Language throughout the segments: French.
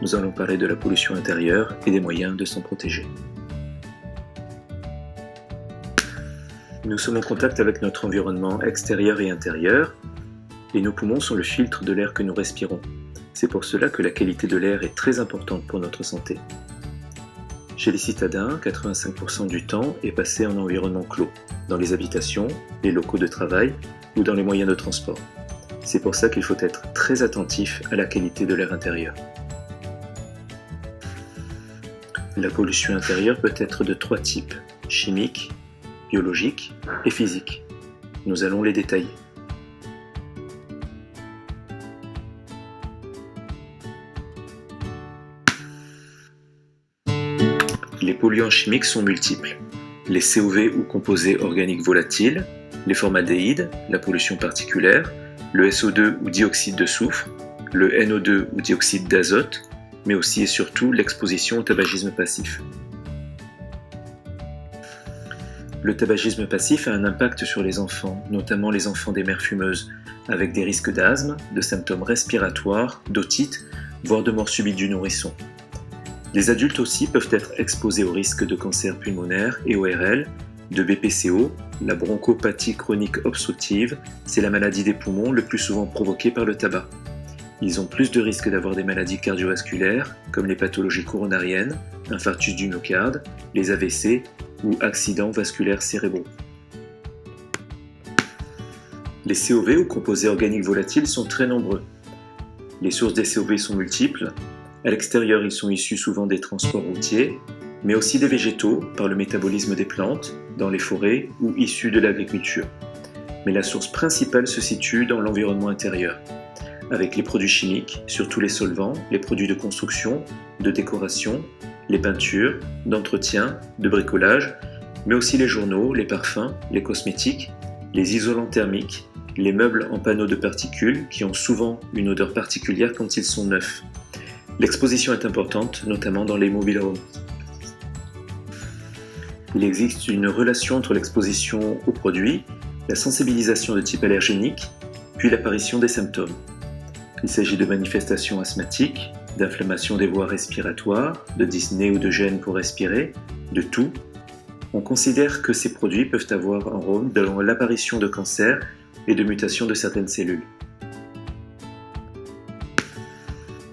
nous allons parler de la pollution intérieure et des moyens de s'en protéger. Nous sommes en contact avec notre environnement extérieur et intérieur, et nos poumons sont le filtre de l'air que nous respirons. C'est pour cela que la qualité de l'air est très importante pour notre santé. Chez les citadins, 85% du temps est passé en environnement clos, dans les habitations, les locaux de travail ou dans les moyens de transport. C'est pour ça qu'il faut être très attentif à la qualité de l'air intérieur. La pollution intérieure peut être de 3 types, chimique, biologique et physique. Nous allons les détailler. Les polluants chimiques sont multiples. Les COV ou composés organiques volatiles, les formaldéhydes, la pollution particulière, le SO2 ou dioxyde de soufre, le NO2 ou dioxyde d'azote, mais aussi et surtout l'exposition au tabagisme passif. Le tabagisme passif a un impact sur les enfants, notamment les enfants des mères fumeuses, avec des risques d'asthme, de symptômes respiratoires, d'otite, voire de mort subite du nourrisson. Les adultes aussi peuvent être exposés au risque de cancer pulmonaire et ORL, de BPCO, la bronchopathie chronique obstructive, c'est la maladie des poumons le plus souvent provoquée par le tabac. Ils ont plus de risques d'avoir des maladies cardiovasculaires, comme les pathologies coronariennes, infarctus du myocarde, les AVC ou accidents vasculaires cérébraux. Les COV ou composés organiques volatiles sont très nombreux. Les sources des COV sont multiples. À l'extérieur, ils sont issus souvent des transports routiers, mais aussi des végétaux par le métabolisme des plantes, dans les forêts ou issus de l'agriculture. Mais la source principale se situe dans l'environnement intérieur, avec les produits chimiques, surtout les solvants, les produits de construction, de décoration, les peintures, d'entretien, de bricolage, mais aussi les journaux, les parfums, les cosmétiques, les isolants thermiques, les meubles en panneaux de particules qui ont souvent une odeur particulière quand ils sont neufs. L'exposition est importante, notamment dans les mobile homes. Il existe une relation entre l'exposition aux produits, la sensibilisation de type allergénique, puis l'apparition des symptômes. Il s'agit de manifestations asthmatiques, d'inflammation des voies respiratoires, de dyspnée ou de gêne pour respirer, de toux. On considère que ces produits peuvent avoir un rôle dans l'apparition de cancers et de mutations de certaines cellules.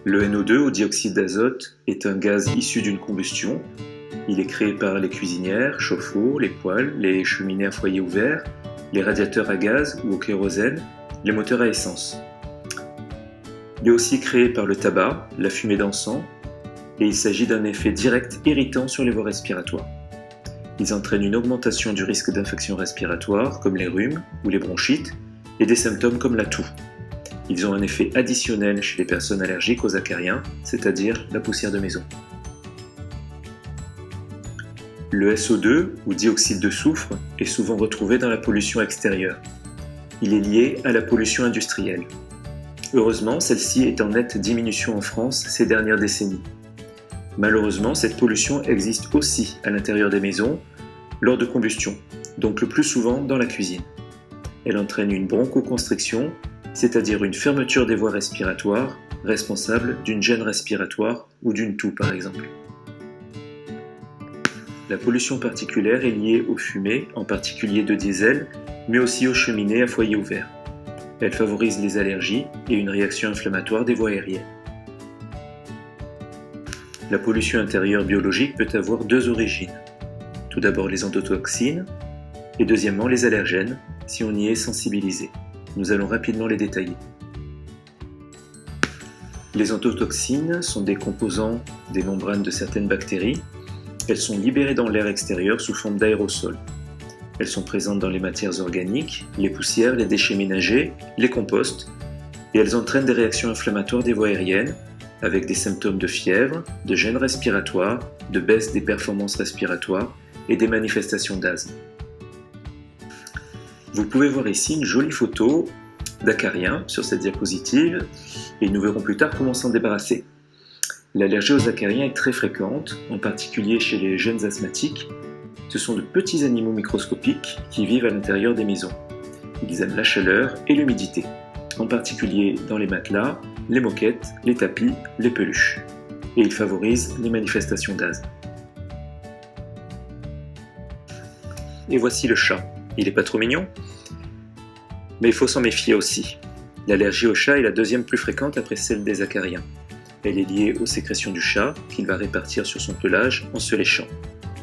Le NO2 ou dioxyde d'azote est un gaz issu d'une combustion. Il est créé par les cuisinières, chauffe-eau, les poêles, les cheminées à foyer ouvert, les radiateurs à gaz ou au kérosène, les moteurs à essence. Il est aussi créé par le tabac, la fumée d'encens, et il s'agit d'un effet direct irritant sur les voies respiratoires. Ils entraînent une augmentation du risque d'infections respiratoires comme les rhumes ou les bronchites et des symptômes comme la toux. Ils ont un effet additionnel chez les personnes allergiques aux acariens, c'est-à-dire la poussière de maison. Le SO2 ou dioxyde de soufre est souvent retrouvé dans la pollution extérieure. Il est lié à la pollution industrielle. Heureusement, celle-ci est en nette diminution en France ces dernières décennies. Malheureusement, cette pollution existe aussi à l'intérieur des maisons, lors de combustion, donc le plus souvent dans la cuisine. Elle entraîne une bronchoconstriction, c'est-à-dire une fermeture des voies respiratoires, responsable d'une gêne respiratoire ou d'une toux par exemple. La pollution particulière est liée aux fumées, en particulier de diesel, mais aussi aux cheminées à foyer ouvert. Elle favorise les allergies et une réaction inflammatoire des voies aériennes. La pollution intérieure biologique peut avoir 2 origines. Tout d'abord les endotoxines et deuxièmement les allergènes, si on y est sensibilisé. Nous allons rapidement les détailler. Les endotoxines sont des composants des membranes de certaines bactéries. Elles sont libérées dans l'air extérieur sous forme d'aérosols. Elles sont présentes dans les matières organiques, les poussières, les déchets ménagers, les composts, et elles entraînent des réactions inflammatoires des voies aériennes, avec des symptômes de fièvre, de gêne respiratoire, de baisse des performances respiratoires et des manifestations d'asthme. Vous pouvez voir ici une jolie photo d'acariens sur cette diapositive et nous verrons plus tard comment s'en débarrasser. L'allergie aux acariens est très fréquente, en particulier chez les jeunes asthmatiques. Ce sont de petits animaux microscopiques qui vivent à l'intérieur des maisons. Ils aiment la chaleur et l'humidité, en particulier dans les matelas, les moquettes, les tapis, les peluches. et il favorise les manifestations d'asthme. Et voici le chat. Il n'est pas trop mignon? Mais il faut s'en méfier aussi. L'allergie au chat est la deuxième plus fréquente après celle des acariens. Elle est liée aux sécrétions du chat qu'il va répartir sur son pelage en se léchant.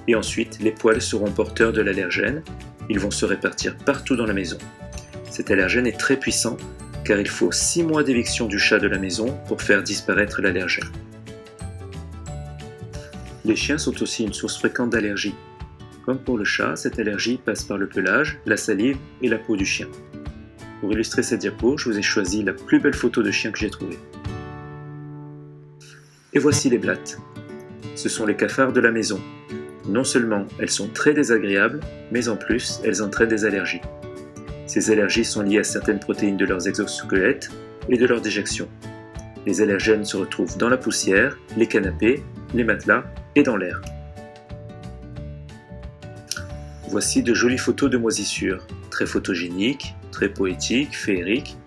Et ensuite, les poils seront porteurs de l'allergène. Ils vont se répartir partout dans la maison. Cet allergène est très puissant car il faut 6 mois d'éviction du chat de la maison pour faire disparaître l'allergène. Les chiens sont aussi une source fréquente d'allergie. Comme pour le chat, cette allergie passe par le pelage, la salive et la peau du chien. Pour illustrer cette diapo, je vous ai choisi la plus belle photo de chien que j'ai trouvée. Et voici les blattes. Ce sont les cafards de la maison. Non seulement elles sont très désagréables, mais en plus elles entraînent des allergies. Ces allergies sont liées à certaines protéines de leurs exosquelettes et de leur déjection. Les allergènes se retrouvent dans la poussière, les canapés, les matelas et dans l'air. Voici de jolies photos de moisissures, très photogéniques, très poétiques, féeriques.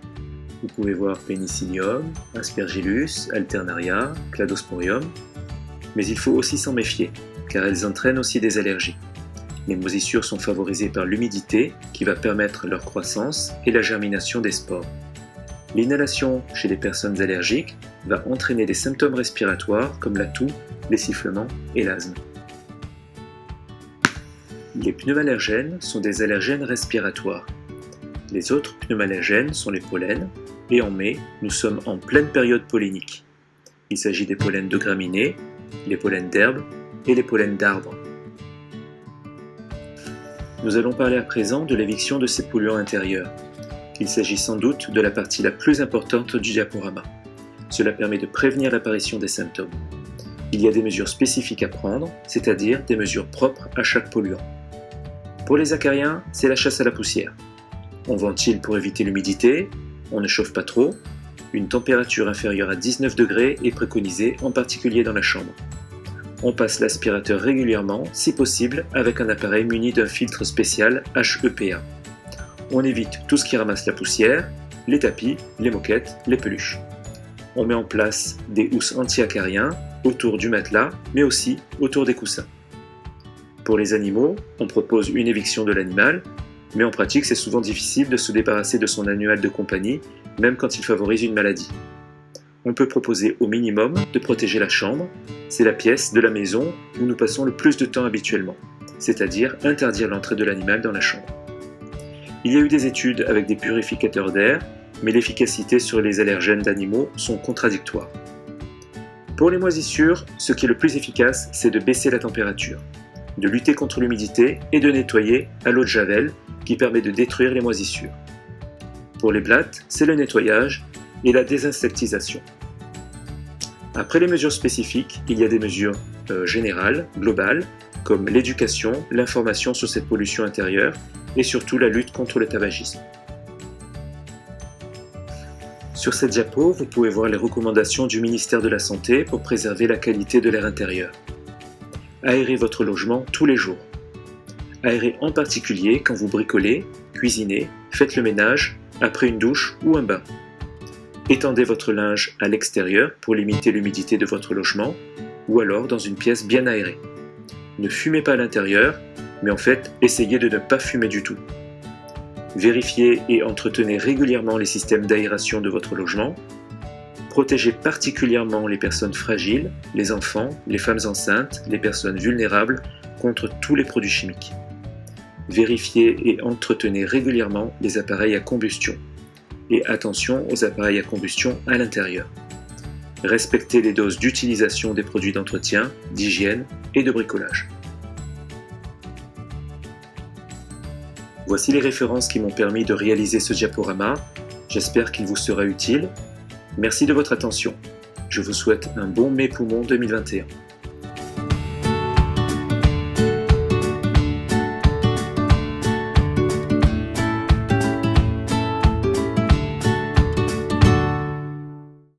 Vous pouvez voir Penicillium, Aspergillus, Alternaria, Cladosporium. Mais il faut aussi s'en méfier, car elles entraînent aussi des allergies. Les moisissures sont favorisées par l'humidité qui va permettre leur croissance et la germination des spores. L'inhalation chez les personnes allergiques va entraîner des symptômes respiratoires comme la toux, les sifflements et l'asthme. Les pneumallergènes sont des allergènes respiratoires. Les autres pneumallergènes sont les pollens, et en mai, nous sommes en pleine période pollinique. Il s'agit des pollens de graminées, les pollens d'herbes et les pollens d'arbres. Nous allons parler à présent de l'éviction de ces polluants intérieurs. Il s'agit sans doute de la partie la plus importante du diaporama. Cela permet de prévenir l'apparition des symptômes. Il y a des mesures spécifiques à prendre, c'est-à-dire des mesures propres à chaque polluant. Pour les acariens, c'est la chasse à la poussière. On ventile pour éviter l'humidité, on ne chauffe pas trop, une température inférieure à 19 degrés est préconisée, en particulier dans la chambre. On passe l'aspirateur régulièrement, si possible, avec un appareil muni d'un filtre spécial HEPA. On évite tout ce qui ramasse la poussière, les tapis, les moquettes, les peluches. On met en place des housses anti-acariens autour du matelas, mais aussi autour des coussins. Pour les animaux, on propose une éviction de l'animal, mais en pratique c'est souvent difficile de se débarrasser de son animal de compagnie, même quand il favorise une maladie. On peut proposer au minimum de protéger la chambre, c'est la pièce de la maison où nous passons le plus de temps habituellement, c'est-à-dire interdire l'entrée de l'animal dans la chambre. Il y a eu des études avec des purificateurs d'air, mais l'efficacité sur les allergènes d'animaux sont contradictoires. Pour les moisissures, ce qui est le plus efficace, c'est de baisser la température, de lutter contre l'humidité et de nettoyer à l'eau de javel qui permet de détruire les moisissures. Pour les blattes, c'est le nettoyage et la désinsectisation. Après les mesures spécifiques, il y a des mesures générales, globales, comme l'éducation, l'information sur cette pollution intérieure et surtout la lutte contre le tabagisme. Sur cette diapo, vous pouvez voir les recommandations du ministère de la Santé pour préserver la qualité de l'air intérieur. Aérez votre logement tous les jours. Aérez en particulier quand vous bricolez, cuisinez, faites le ménage, après une douche ou un bain. Étendez votre linge à l'extérieur pour limiter l'humidité de votre logement ou alors dans une pièce bien aérée. Ne fumez pas à l'intérieur, mais en fait, essayez de ne pas fumer du tout. Vérifiez et entretenez régulièrement les systèmes d'aération de votre logement. Protégez particulièrement les personnes fragiles, les enfants, les femmes enceintes, les personnes vulnérables contre tous les produits chimiques. Vérifiez et entretenez régulièrement les appareils à combustion. Et attention aux appareils à combustion à l'intérieur. Respectez les doses d'utilisation des produits d'entretien, d'hygiène et de bricolage. Voici les références qui m'ont permis de réaliser ce diaporama. J'espère qu'il vous sera utile. Merci de votre attention. Je vous souhaite un bon mai poumon 2021.